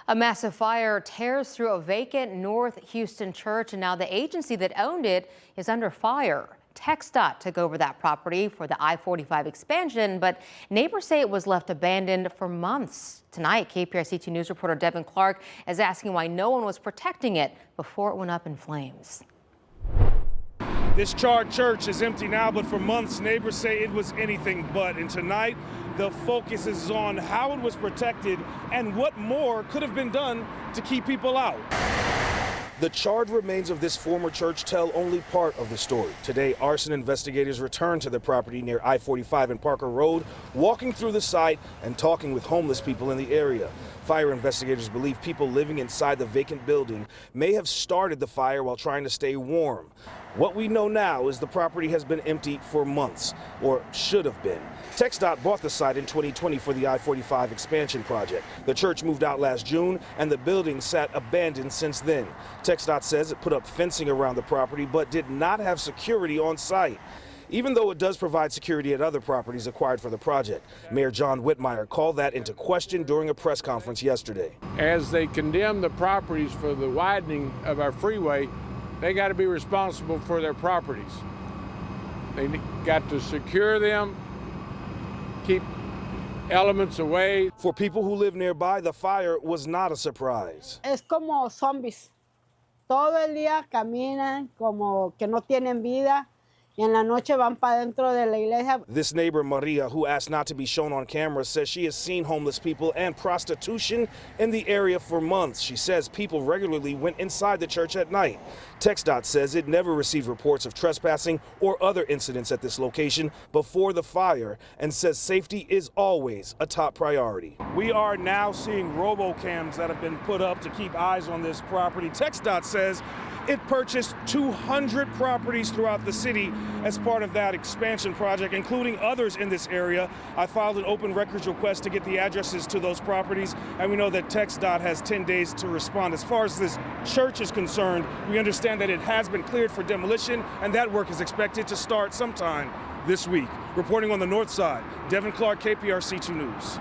A massive fire tears through a vacant North Houston church, and now the agency that owned it is under fire. TxDOT took over that property for the I-45 expansion, but neighbors say it was left abandoned for months. Tonight, KPRC 2 News reporter Devin Clark is asking why no one was protecting it before it went up in flames. This charred church is empty now, but for months, neighbors say it was anything but. And tonight, the focus is on how it was protected and what more could have been done to keep people out. The charred remains of this former church tell only part of the story. Today, arson investigators returned to the property near I-45 and Parker Road, walking through the site and talking with homeless people in the area. Fire investigators believe people living inside the vacant building may have started the fire while trying to stay warm. What we know now is the property has been empty for months, or should have been. TxDOT bought the site in 2020 for the I-45 expansion project. The church moved out last June, and the building sat abandoned since then. TxDOT says it put up fencing around the property, but did not have security on site, even though it does provide security at other properties acquired for the project. Mayor John Whitmire called that into question during a press conference yesterday. As they condemn the properties for the widening of our freeway, they got to be responsible for their properties. They got to secure them, keep elements away. For people who live nearby, the fire was not a surprise. Es como zombies. Todo el día caminan como que no tienen vida. Y en la noche van para dentro de la iglesia. This neighbor, Maria, who asked not to be shown on camera, says she has seen homeless people and prostitution in the area for months. She says people regularly went inside the church at night. TxDOT says it never received reports of trespassing or other incidents at this location before the fire, and says safety is always a top priority. We are now seeing robocams that have been put up to keep eyes on this property. TxDOT says it purchased 200 properties throughout the city as part of that expansion project, including others in this area. I filed an open records request to get the addresses to those properties, and we know that TxDOT has 10 days to respond. As far as this church is concerned, we understand that it has been cleared for demolition, and that work is expected to start sometime this week. Reporting on the north side, Devin Clark, KPRC 2 News.